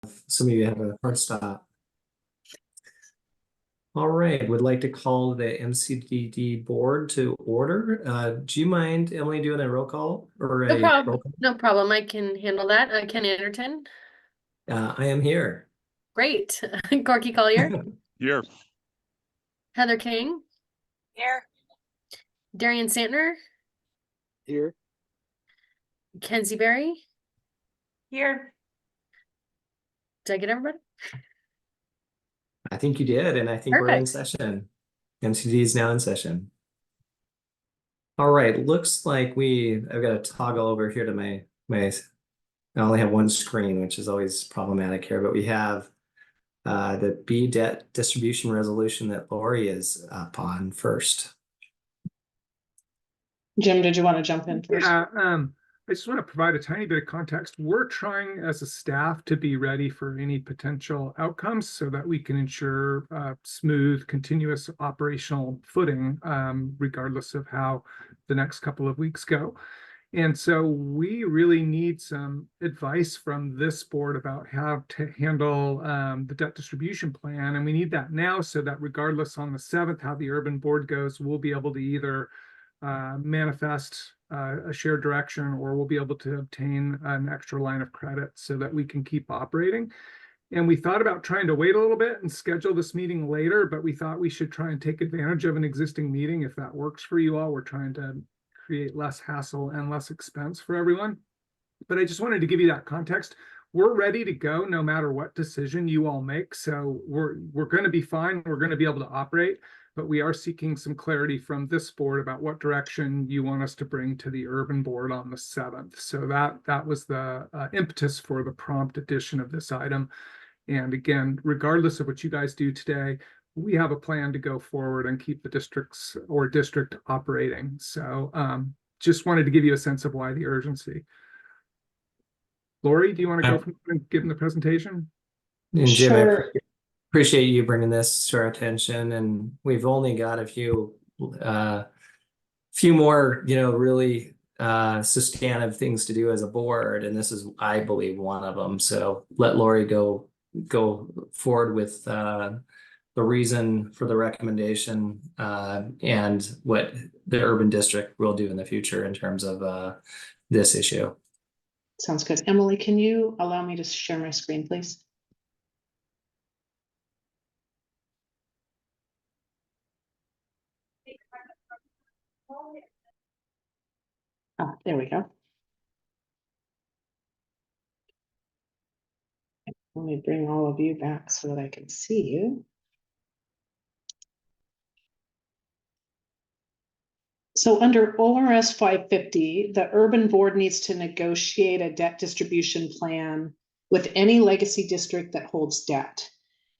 some of you have a hard stop. All right, would like to call the MCDD board to order. Do you mind, Emily, doing a roll call or No a problem. roll call? No problem. I can handle that. Ken Anderton. I am here. Great. Corky Collier. Here. Heather King. Here. Darian Santner. Here. Kenzie Berry. Here. Did I get everybody? I think you did, and I think we're in Perfect. session. MCD is now in session. All right, looks like I've got to toggle over here to my I only have one screen, which is always problematic here, but we have the B debt distribution resolution that Lori is up on first. Jim, did you want to jump in first? Yeah, I just want to provide a tiny bit of context. We're trying as a staff to be ready for any potential outcomes so that we can ensure smooth, continuous operational footing, regardless of how the next couple of weeks go. And so we really need some advice from this board about how to handle the debt distribution plan. And we need that now so that regardless on the 7th, how the urban board goes, we'll be able to either manifest a shared direction, or we'll be able to obtain an extra line of credit so that we can keep operating. And we thought about trying to wait a little bit and schedule this meeting later, but we thought we should try and take advantage of an existing meeting if that works for you all. We're trying to create less hassle and less expense for everyone. But I just wanted to give you that context. We're ready to go no matter what decision you all make. So we're going to be fine. We're going to be able to operate, but we are seeking some clarity from this board about what direction you want us to bring to the urban board on the 7th. So that was the impetus for the prompt addition of this item. And again, regardless of what you guys do today, we have a plan to go forward and keep the district operating. So just wanted to give you a sense of why the urgency. Lori, do you want to go from giving the presentation? And Jim, Sure. I appreciate you bringing this to our attention, and we've only got a few more, really substantive things to do as a board, and this is, I believe, one of them. So let Lori go forward with the reason for the recommendation and what the urban district will do in the future in terms of this issue. Sounds good. Emily, can you allow me to share my screen, please? Oh, there we go. Let me bring all of you back so that I can see you. So under ORS 550, the urban board needs to negotiate a debt distribution plan with any legacy district that holds debt.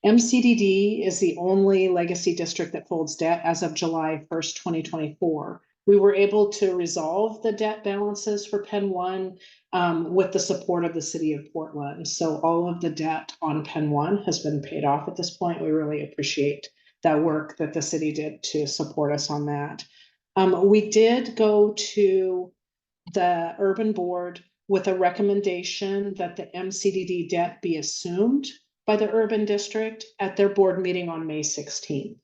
MCDD is the only legacy district that holds debt as of July 1st, 2024. We were able to resolve the debt balances for Penn 1 with the support of the city of Portland. So all of the debt on Penn 1 has been paid off at this point. We really appreciate that work that the city did to support us on that. We did go to the urban board with a recommendation that the MCDD debt be assumed by the urban district at their board meeting on May 16th.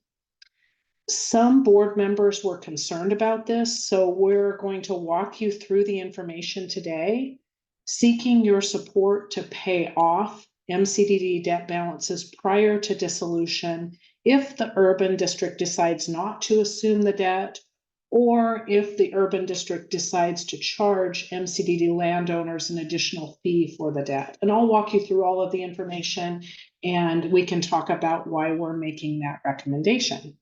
Some board members were concerned about this, so we're going to walk you through the information today, seeking your support to pay off MCDD debt balances prior to dissolution if the urban district decides not to assume the debt, or if the urban district decides to charge MCDD landowners an additional fee for the debt. And I'll walk you through all of the information, and we can talk about why we're making that recommendation.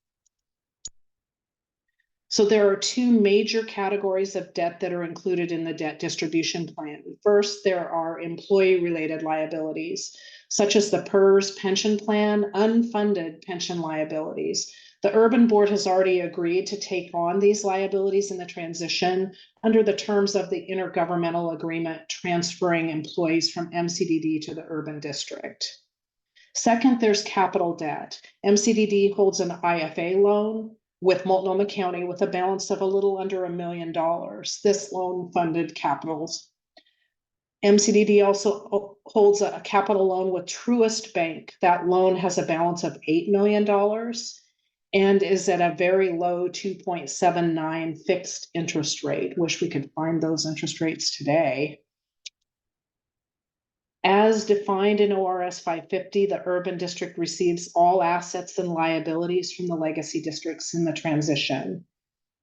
So there are two major categories of debt that are included in the debt distribution plan. First, there are employee-related liabilities, such as the PERS pension plan, unfunded pension liabilities. The urban board has already agreed to take on these liabilities in the transition under the terms of the intergovernmental agreement transferring employees from MCDD to the urban district. Second, there's capital debt. MCDD holds an IFA loan with Multnomah County with a balance of a little under $1 million. This loan funded capitals. MCDD also holds a capital loan with Truist Bank. That loan has a balance of $8 million and is at a very low 2.79 fixed interest rate. Wish we could find those interest rates today. As defined in ORS 550, the urban district receives all assets and liabilities from the legacy districts in the transition.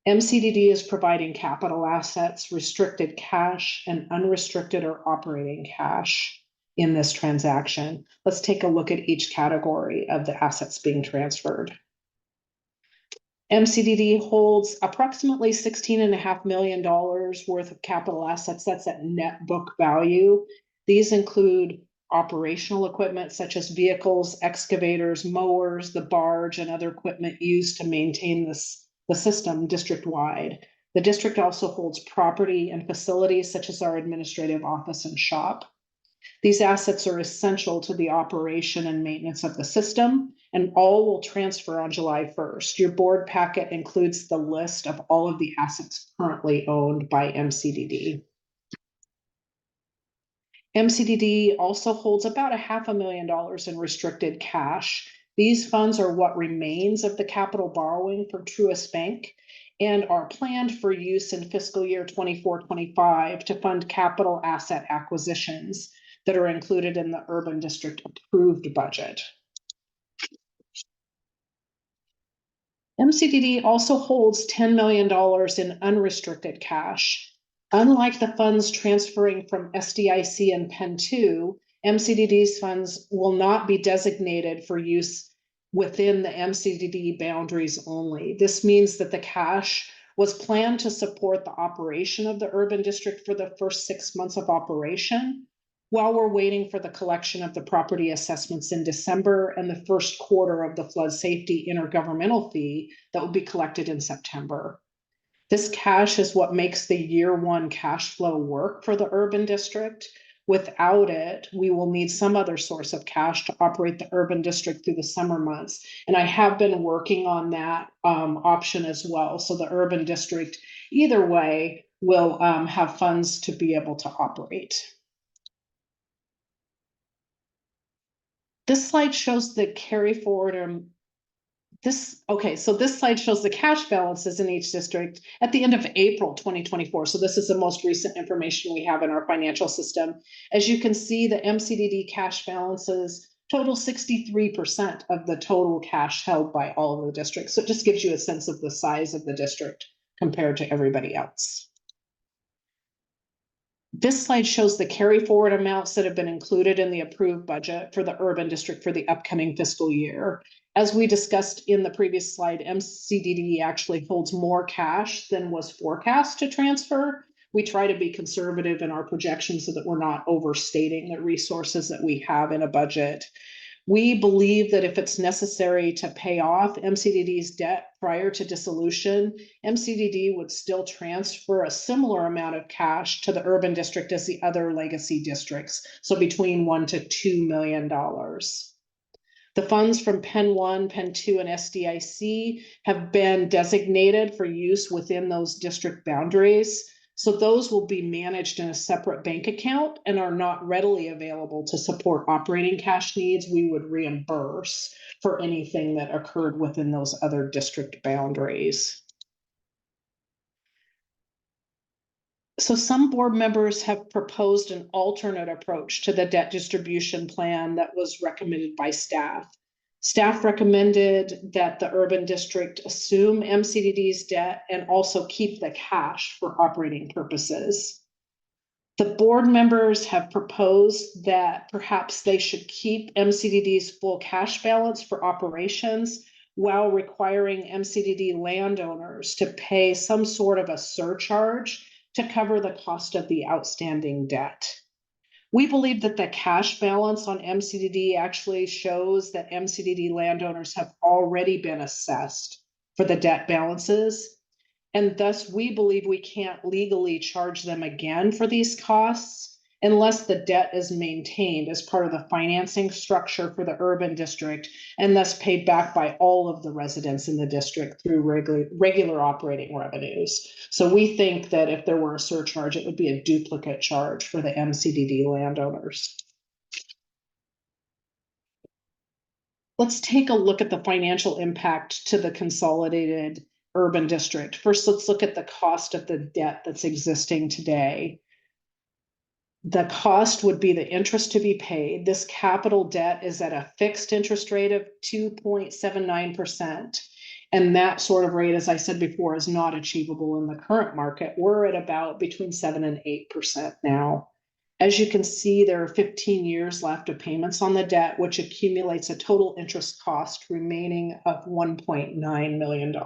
MCDD is providing capital assets, restricted cash, and unrestricted or operating cash in this transaction. Let's take a look at each category of the assets being transferred. MCDD holds approximately $16.5 million worth of capital assets. That's at net book value. These include operational equipment such as vehicles, excavators, mowers, the barge, and other equipment used to maintain the system district-wide. The district also holds property and facilities such as our administrative office and shop. These assets are essential to the operation and maintenance of the system, and all will transfer on July 1st. Your board packet includes the list of all of the assets currently owned by MCDD. MCDD also holds about $500,000 in restricted cash. These funds are what remains of the capital borrowing from Truist Bank and are planned for use in fiscal year 24-25 to fund capital asset acquisitions that are included in the urban district approved budget. MCDD also holds $10 million in unrestricted cash. Unlike the funds transferring from SDIC and Penn 2, MCDD's funds will not be designated for use within the MCDD boundaries only. This means that the cash was planned to support the operation of the urban district for the first 6 months of operation, while we're waiting for the collection of the property assessments in December and the first quarter of the flood safety intergovernmental fee that will be collected in September. This cash is what makes the year one cash flow work for the urban district. Without it, we will need some other source of cash to operate the urban district through the summer months. And I have been working on that option as well. So the urban district, either way, will have funds to be able to operate. This slide shows the carry forward this slide shows the cash balances in each district at the end of April 2024. So this is the most recent information we have in our financial system. As you can see, the MCDD cash balances total 63% of the total cash held by all of the districts. So it just gives you a sense of the size of the district compared to everybody else. This slide shows the carry forward amounts that have been included in the approved budget for the urban district for the upcoming fiscal year. As we discussed in the previous slide, MCDD actually holds more cash than was forecast to transfer. We try to be conservative in our projections so that we're not overstating the resources that we have in a budget. We believe that if it's necessary to pay off MCDD's debt prior to dissolution, MCDD would still transfer a similar amount of cash to the urban district as the other legacy districts, so between $1 to $2 million. The funds from Penn 1, Penn 2, and SDIC have been designated for use within those district boundaries. So those will be managed in a separate bank account and are not readily available to support operating cash needs. We would reimburse for anything that occurred within those other district boundaries. So some board members have proposed an alternate approach to the debt distribution plan that was recommended by staff. Staff recommended that the urban district assume MCDD's debt and also keep the cash for operating purposes. The board members have proposed that perhaps they should keep MCDD's full cash balance for operations while requiring MCDD landowners to pay some sort of a surcharge to cover the cost of the outstanding debt. We believe that the cash balance on MCDD actually shows that MCDD landowners have already been assessed for the debt balances, and thus we believe we can't legally charge them again for these costs, unless the debt is maintained as part of the financing structure for the urban district and thus paid back by all of the residents in the district through regular operating revenues. So we think that if there were a surcharge, it would be a duplicate charge for the MCDD landowners. Let's take a look at the financial impact to the consolidated urban district. First, let's look at the cost of the debt that's existing today. The cost would be the interest to be paid. This capital debt is at a fixed interest rate of 2.79%. And that sort of rate, as I said before, is not achievable in the current market. We're at about between 7 and 8% now. As you can see, there are 15 years left of payments on the debt, which accumulates a total interest cost remaining of $1.9 million.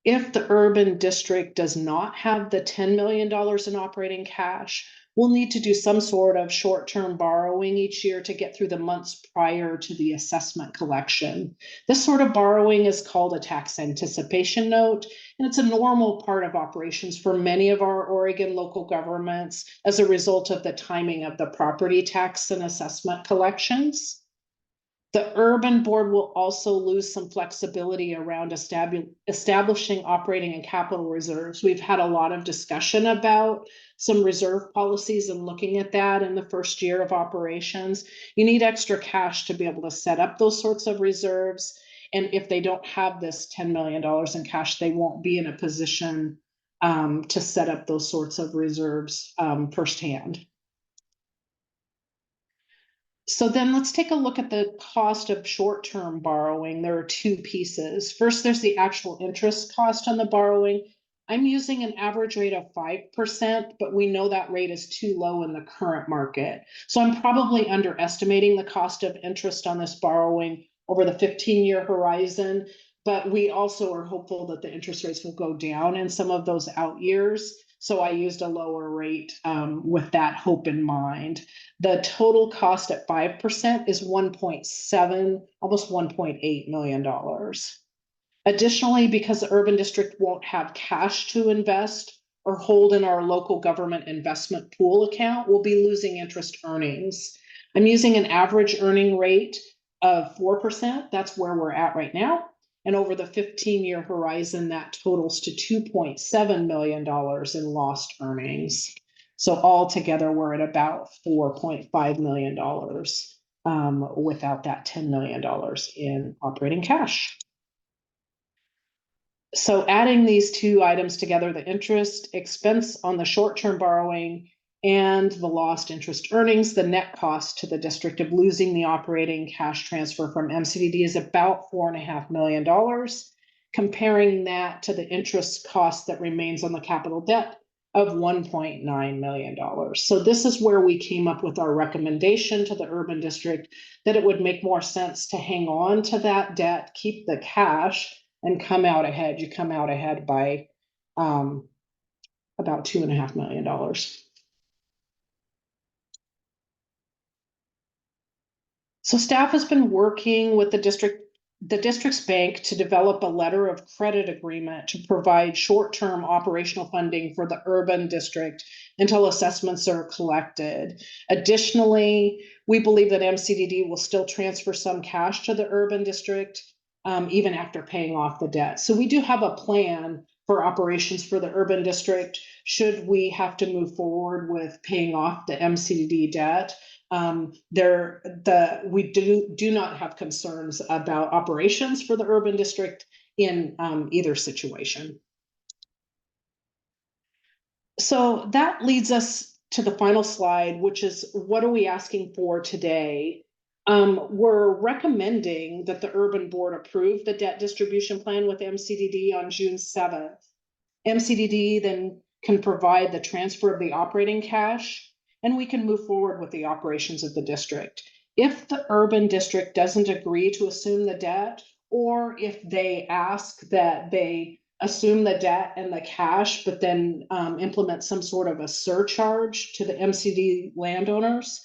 If the urban district does not have the $10 million in operating cash, we'll need to do some sort of short-term borrowing each year to get through the months prior to the assessment collection. This sort of borrowing is called a tax anticipation note, and it's a normal part of operations for many of our Oregon local governments as a result of the timing of the property tax and assessment collections. The urban board will also lose some flexibility around establishing operating and capital reserves. We've had a lot of discussion about some reserve policies and looking at that in the first year of operations. You need extra cash to be able to set up those sorts of reserves. And if they don't have this $10 million in cash, they won't be in a position to set up those sorts of reserves firsthand. So then let's take a look at the cost of short-term borrowing. There are two pieces. First, there's the actual interest cost on the borrowing. I'm using an average rate of 5%, but we know that rate is too low in the current market. So I'm probably underestimating the cost of interest on this borrowing over the 15-year horizon, but we also are hopeful that the interest rates will go down in some of those out years. So I used a lower rate with that hope in mind. The total cost at 5% is 1.7, almost $1.8 million. Additionally, because the urban district won't have cash to invest or hold in our local government investment pool account, we'll be losing interest earnings. I'm using an average earning rate of 4%. That's where we're at right now. And over the 15-year horizon, that totals to $2.7 million in lost earnings. So altogether, we're at about $4.5 million without that $10 million in operating cash. So adding these two items together, the interest expense on the short-term borrowing and the lost interest earnings, the net cost to the district of losing the operating cash transfer from MCDD is about $4.5 million. Comparing that to the interest cost that remains on the capital debt of $1.9 million. So this is where we came up with our recommendation to the urban district that it would make more sense to hang on to that debt, keep the cash, and come out ahead. You come out ahead by about $2.5 million. So staff has been working with the district's bank to develop a letter of credit agreement to provide short-term operational funding for the urban district until assessments are collected. Additionally, we believe that MCDD will still transfer some cash to the urban district even after paying off the debt. So we do have a plan for operations for the urban district should we have to move forward with paying off the MCDD debt. We do not have concerns about operations for the urban district in either situation. So that leads us to the final slide, which is what are we asking for today? We're recommending that the urban board approve the debt distribution plan with MCDD on June 7th. MCDD then can provide the transfer of the operating cash, and we can move forward with the operations of the district. If the urban district doesn't agree to assume the debt, or if they ask that they assume the debt and the cash, but then implement some sort of a surcharge to the MCD landowners,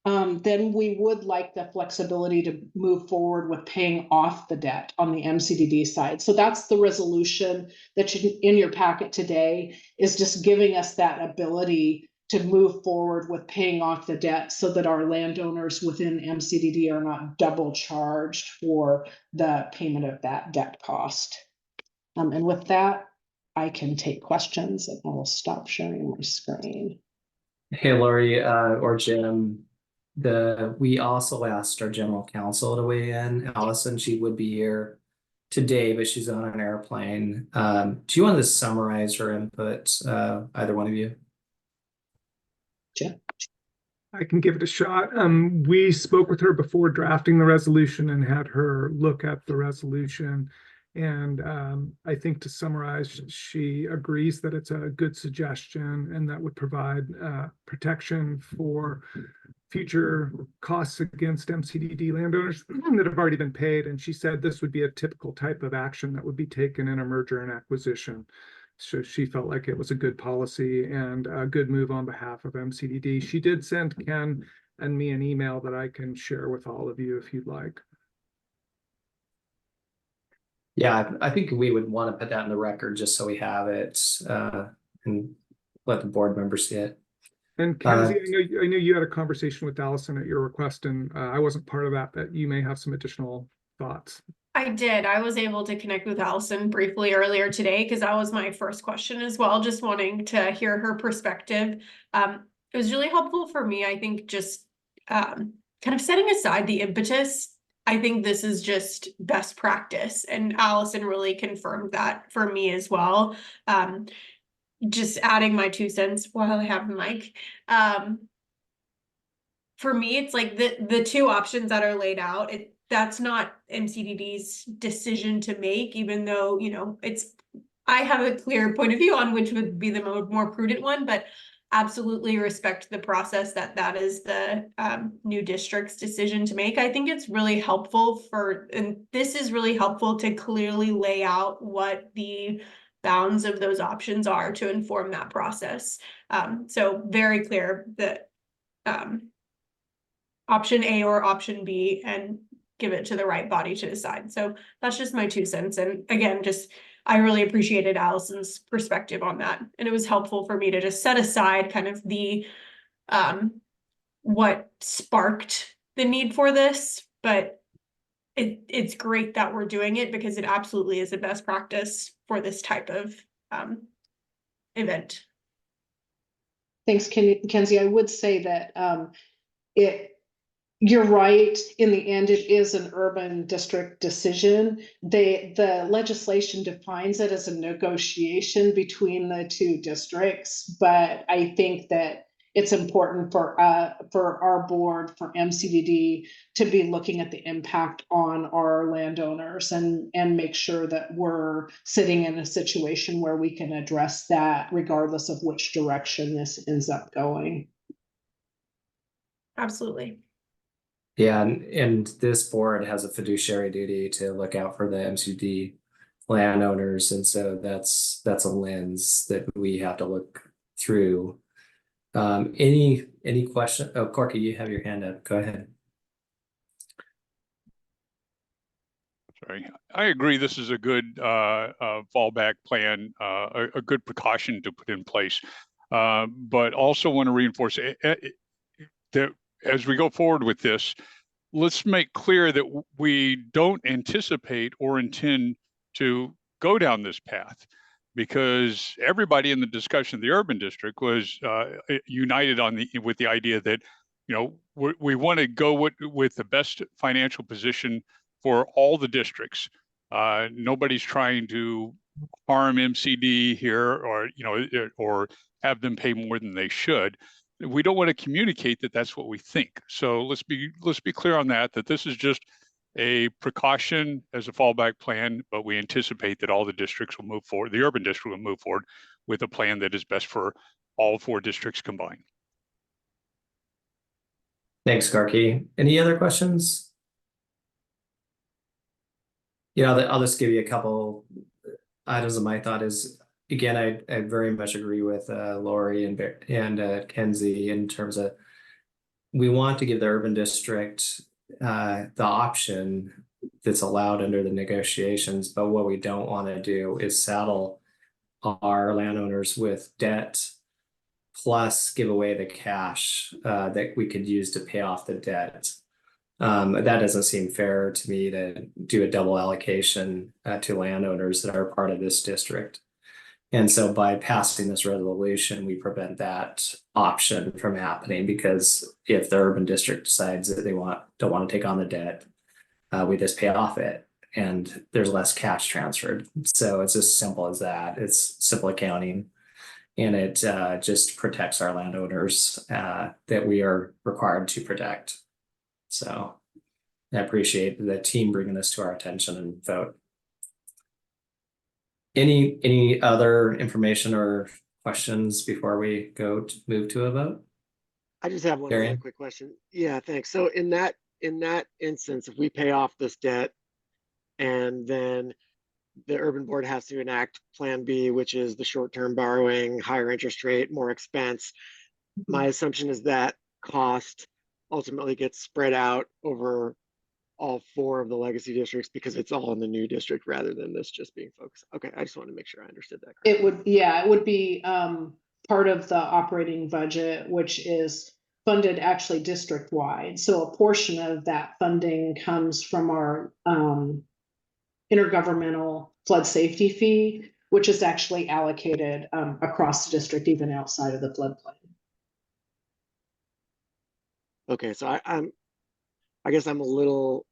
then we would like the flexibility to move forward with paying off the debt on the MCDD side. So that's the resolution that you in your packet today, is just giving us that ability to move forward with paying off the debt so that our landowners within MCDD are not double charged for the payment of that debt cost. And with that, I can take questions and I'll stop sharing my screen. Hey, Lori, or Jim, we also asked our general counsel to weigh in. Allison, she would be here today, but she's on an airplane. Do you want to summarize her input, either one of you? Jim? I can give it a shot. We spoke with her before drafting the resolution and had her look at the resolution. And I think to summarize, she agrees that it's a good suggestion and that would provide protection for future costs against MCDD landowners that have already been paid. And she said this would be a typical type of action that would be taken in a merger and acquisition. So she felt like it was a good policy and a good move on behalf of MCDD. She did send Ken and me an email that I can share with all of you if you'd like. Yeah, I think we would want to put that in the record just so we have it, and let the board members see it. And Kenzie, I know you had a conversation with Allison at your request, and I wasn't part of that, but you may have some additional thoughts. I did. I was able to connect with Allison briefly earlier today because that was my first question as well, just wanting to hear her perspective. It was really helpful for me, I think, just kind of setting aside the impetus. I think this is just best practice, and Allison really confirmed that for me as well. Just adding my 2 cents while I have the mic. For me, it's like the 2 options that are laid out, that's not MCDD's decision to make, even though, you know, I have a clear point of view on which would be the more prudent one, but absolutely respect the process that is the new district's decision to make. I think it's really helpful and this is really helpful to clearly lay out what the bounds of those options are to inform that process. So very clear that option A or option B, and give it to the right body to decide. So that's just my 2 cents. And again, I really appreciated Allison's perspective on that. And it was helpful for me to just set aside kind of the, what sparked the need for this, but it's great that we're doing it because it absolutely is a best practice for this type of, event. Thanks, Kenzie. I would say that you're right. In the end, it is an urban district decision. The legislation defines it as a negotiation between the 2 districts, but I think that it's important for our board, for MCDD, to be looking at the impact on our landowners and make sure that we're sitting in a situation where we can address that regardless of which direction this ends up going. Absolutely. Yeah, and this board has a fiduciary duty to look out for the MCD landowners, and so that's a lens that we have to look through. Any question? Oh, Corky, you have your hand up. Go ahead. Sorry, I agree. This is a good fallback plan, a good precaution to put in place, but also want to reinforce that as we go forward with this, let's make clear that we don't anticipate or intend to go down this path, because everybody in the discussion of the urban district was united with the idea that, you know, we want to go with the best financial position for all the districts. Nobody's trying to harm MCD here, or, you know, or have them pay more than they should. We don't want to communicate that that's what we think. So let's be clear on that this is just a precaution as a fallback plan, but we anticipate that all the districts will move forward. The urban district will move forward with a plan that is best for all 4 districts combined. Thanks, Corky. Any other questions? Yeah, I'll just give you a couple items of my thought is, again, I very much agree with Lori and Kenzie in terms of we want to give the urban district the option that's allowed under the negotiations, but what we don't want to do is saddle our landowners with debt plus give away the cash that we could use to pay off the debt. That doesn't seem fair to me to do a double allocation to landowners that are part of this district. And so by passing this resolution, we prevent that option from happening, because if the urban district decides that they don't want to take on the debt, we just pay off it and there's less cash transferred. So it's as simple as that. It's simple accounting, and it just protects our landowners that we are required to protect. So I appreciate the team bringing this to our attention and vote. Any other information or questions before we move to a vote? I just have one other Darian? quick question. Yeah, thanks. So in that instance, if we pay off this debt and then the urban board has to enact Plan B, which is the short-term borrowing, higher interest rate, more expense, my assumption is that cost ultimately gets spread out over all 4 of the legacy districts because it's all in the new district rather than this just being focused. Okay, I just want to make sure I understood that correctly. It would be part of the operating budget, which is funded actually district-wide. So a portion of that funding comes from our intergovernmental flood safety fee, which is actually allocated across the district, even outside of the floodplain. Okay, so I guess I'm a little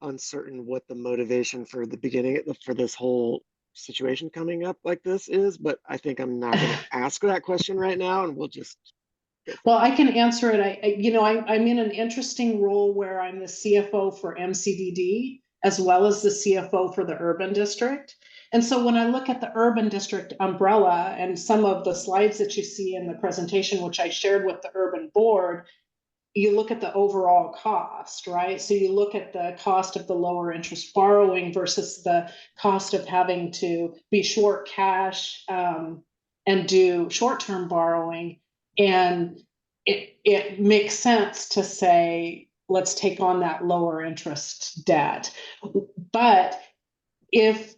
uncertain what the motivation for the beginning for this whole situation coming up like this is, but I think I'm not going to ask that question right now, and we'll just. Well, I can answer it. I'm in an interesting role where I'm the CFO for MCDD as well as the CFO for the urban district. And so when I look at the urban district umbrella and some of the slides that you see in the presentation, which I shared with the urban board, you look at the overall cost, right? So you look at the cost of the lower interest borrowing versus the cost of having to be short cash and do short-term borrowing. And it makes sense to say, let's take on that lower interest debt. But if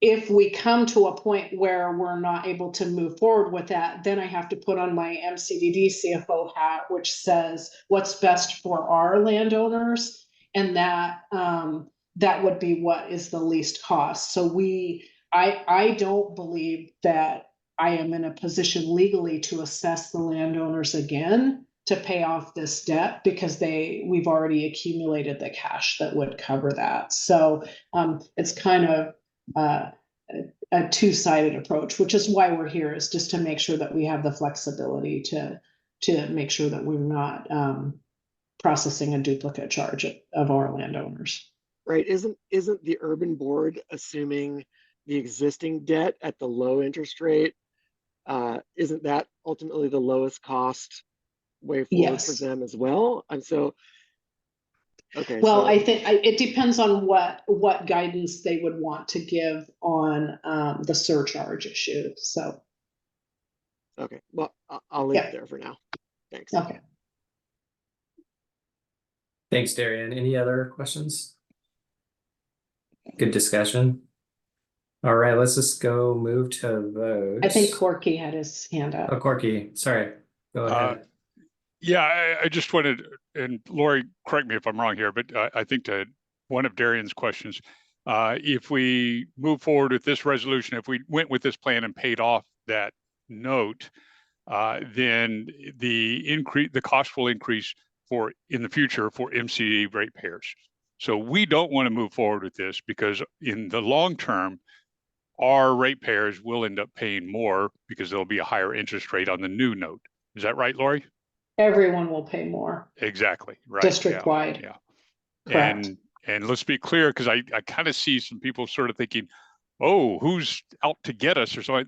we come to a point where we're not able to move forward with that, then I have to put on my MCDD CFO hat, which says what's best for our landowners. And that would be what is the least cost. So I don't believe that I am in a position legally to assess the landowners again to pay off this debt, because we've already accumulated the cash that would cover that. So it's kind of a two-sided approach, which is why we're here, is just to make sure that we have the flexibility to make sure that we're not processing a duplicate charge of our landowners. Right, isn't the urban board assuming the existing debt at the low interest rate? Isn't that ultimately the lowest cost way forward for them as well? And so, okay. Well, so, I think it depends on what guidance they would want to give on the surcharge issue. So. Okay, well, I'll leave it there for now. Thanks. Okay. Thanks, Darian. Any other questions? Good discussion. All right, let's just move to vote. I think Corky had his hand up. Oh, Corky, sorry. Go ahead. Yeah, I just wanted, and Lori, correct me if I'm wrong here, but I think to one of Darian's questions, if we move forward with this resolution, if we went with this plan and paid off that note, then the cost will increase in the future for MCD ratepayers. So we don't want to move forward with this, because in the long term, our ratepayers will end up paying more because there'll be a higher interest rate on the new note. Is that right, Lori? Everyone will pay more. Exactly, right. District-wide. Yeah. Correct. And let's be clear, because I kind of see some people sort of thinking, oh, who's out to get us or something.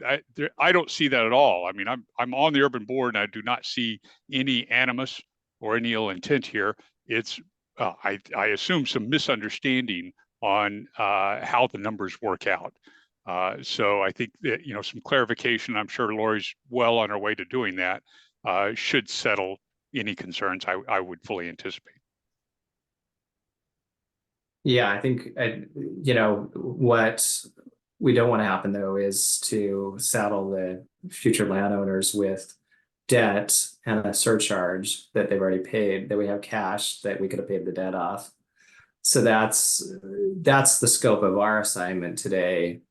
I don't see that at all. I mean, I'm on the urban board and I do not see any animus or any ill intent here. It's I assume some misunderstanding on how the numbers work out. So I think that, some clarification, I'm sure Lori's well on her way to doing that, should settle any concerns I would fully anticipate. Yeah, I think, you know, what we don't want to happen though is to saddle the future landowners with debt and a surcharge that they've already paid, that we have cash that we could have paid the debt off. So that's the scope of our assignment today,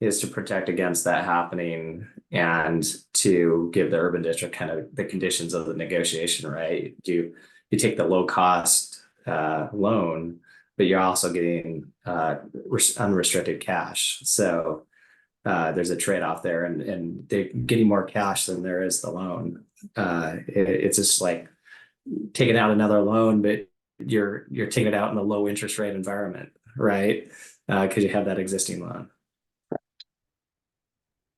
is to protect against that happening and to give the urban district kind of the conditions of the negotiation, right? You take the low cost loan, but you're also getting unrestricted cash. So there's a trade-off there, and they're getting more cash than there is the loan. It's just like taking out another loan, but you're taking it out in a low interest rate environment, right? Because you have that existing loan.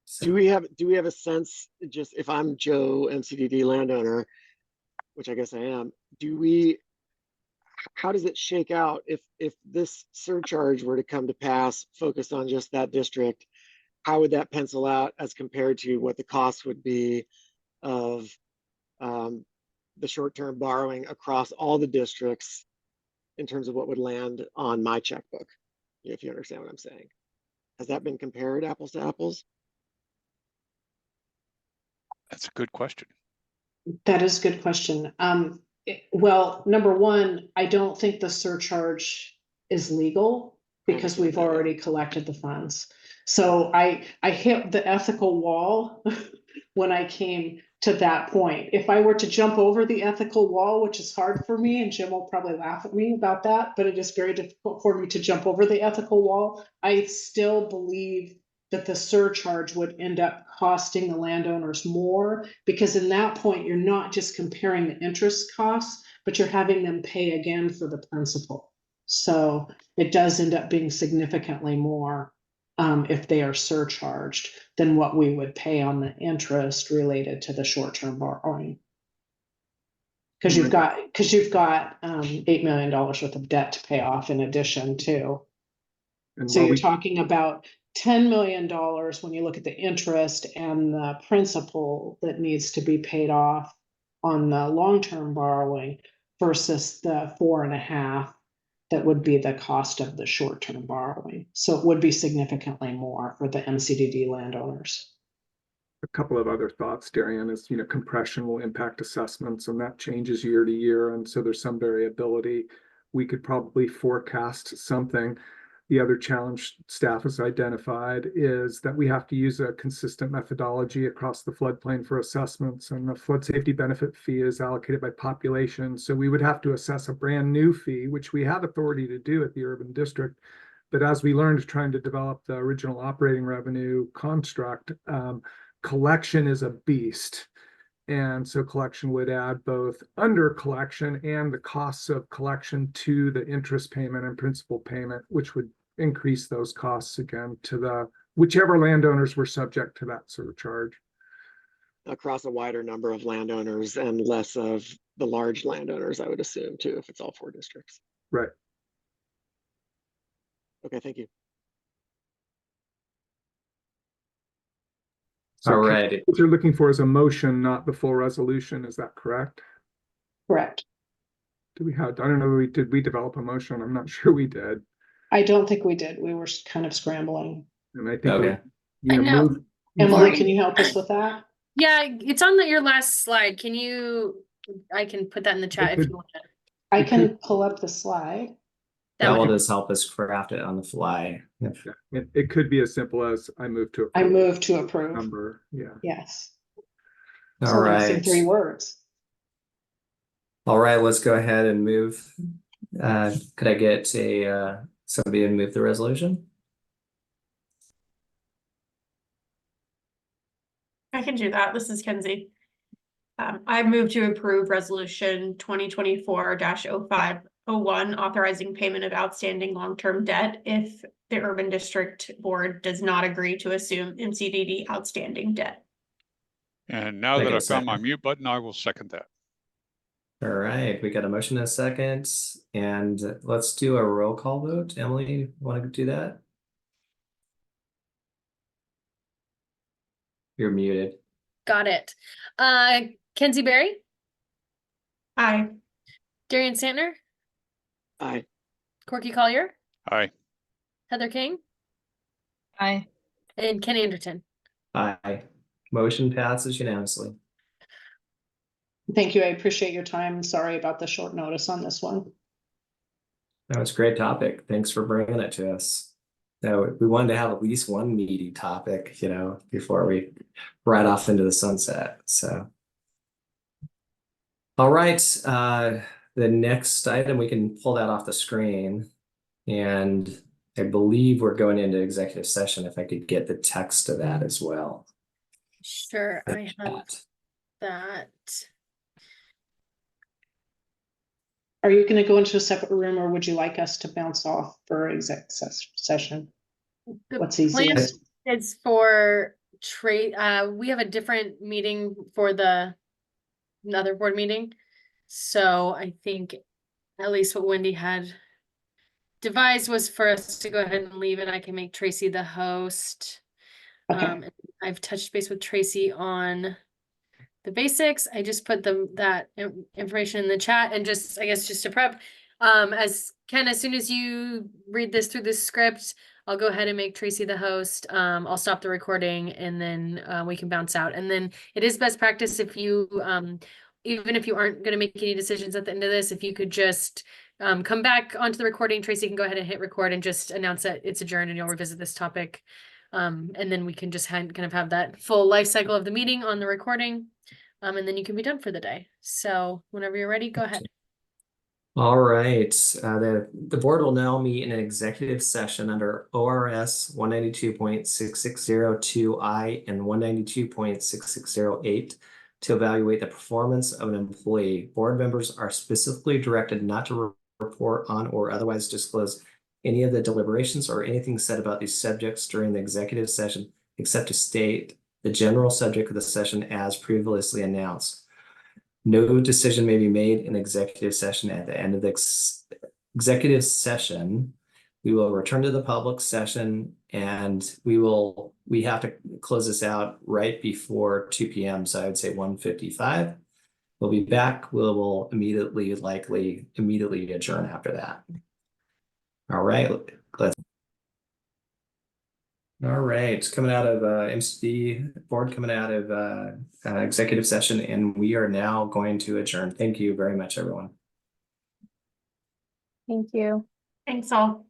So, Do we have a sense, just if I'm Joe, MCDD landowner, which I guess I am, how does it shake out if this surcharge were to come to pass focused on just that district? How would that pencil out as compared to what the cost would be of the short-term borrowing across all the districts in terms of what would land on my checkbook, if you understand what I'm saying? Has that been compared apples to apples? That's a good question. That is a good question. Well, number one, I don't think the surcharge is legal because we've already collected the funds. So I hit the ethical wall when I came to that point. If I were to jump over the ethical wall, which is hard for me, and Jim will probably laugh at me about that, but it is very difficult for me to jump over the ethical wall, I still believe that the surcharge would end up costing the landowners more, because in that point, you're not just comparing the interest costs, but you're having them pay again for the principal. So it does end up being significantly more if they are surcharged than what we would pay on the interest related to the short-term borrowing. Because you've got $8 million worth of debt to pay off in addition too. And So while you're we, talking about $10 million when you look at the interest and the principal that needs to be paid off on the long-term borrowing versus the 4.5 that would be the cost of the short-term borrowing. So it would be significantly more for the MCDD landowners. a couple of other thoughts, Darian, is, you know, compression will impact assessments, and that changes year to year. And so there's some variability. We could probably forecast something. The other challenge staff has identified is that we have to use a consistent methodology across the floodplain for assessments, and the flood safety benefit fee is allocated by population. So we would have to assess a brand new fee, which we have authority to do at the urban district. But as we learned trying to develop the original operating revenue construct, collection is a beast. And so collection would add both under collection and the costs of collection to the interest payment and principal payment, which would increase those costs again to the whichever landowners were subject to that surcharge. Across a wider number of landowners and less of the large landowners, I would assume too, if it's all 4 districts. Right. Okay, thank you. So all right. what you're looking for is a motion, not the full resolution. Is that correct? Correct. Do we have, I don't know, did we develop a motion? I'm not sure we did. I don't think we did. We were kind of scrambling. And I think Okay. you I know. move. Emily, Lori? can you help us with that? Yeah, it's on your last slide. I can put that in the chat if could- you want to. I can pull up the slide. That will would- just help us craft it on the fly. It could be as simple as I move to I approve move to approve. number. Yeah. Yes. All So nice in right. 3 words. All right, let's go ahead and move. Could I get somebody to move the resolution? I can do that. This is Kenzie. I move to approve resolution 2024-0501, authorizing payment of outstanding long-term debt if the urban district board does not agree to assume MCDD outstanding debt. And now Like that I I've found my said. mute button, I will second that. All right, we got a motion in a second, and let's do a roll call vote. Emily, want to do that? You're muted. Got it. Kenzie Berry, Aye. Darian Santner, Aye. Corky Collier, Aye. Heather King, Aye. and Ken Anderton. Aye. Motion passes unanimously. Thank you. I appreciate your time. Sorry about the short notice on this one. That was a great topic. Thanks for bringing it to us. Now, we wanted to have at least one meaty topic, you know, before we ride off into the sunset. So, all right, the next item, we can pull that off the screen. And I believe we're going into executive session. If I could get the text of that as well. Sure, I have that. Are you going to go into a separate room or would you like us to bounce off for exec session? The What's plan easiest? is for we have a different meeting for the another board meeting. So I think at least what Wendy had devised was for us to go ahead and leave, and I can make Tracy the host. Okay. I've touched base with Tracy on the basics. I just put that information in the chat, and just, I guess, just to prep, as Ken, as soon as you read this through this script, I'll go ahead and make Tracy the host. I'll stop the recording, and then we can bounce out. And then it is best practice if you, even if you aren't going to make any decisions at the end of this, if you could just come back onto the recording, Tracy can go ahead and hit record and just announce that it's adjourned and you'll revisit this topic. And then we can just kind of have that full life cycle of the meeting on the recording. And then you can be done for the day. So whenever you're ready, go ahead. All right, the board will now meet in an executive session under ORS 192.6602I and 192.6608 to evaluate the performance of an employee. Board members are specifically directed not to report on or otherwise disclose any of the deliberations or anything said about these subjects during the executive session, except to state the general subject of the session as previously announced. No decision may be made in executive session. At the end of the executive session, we will return to the public session, and we have to close this out right before 2 p.m. So I would say 1:55. We'll be back. We'll likely immediately adjourn after that. All right, all right, coming out of MCD board, coming out of executive session, and we are now going to adjourn. Thank you very much, everyone. Thank you. Thanks all.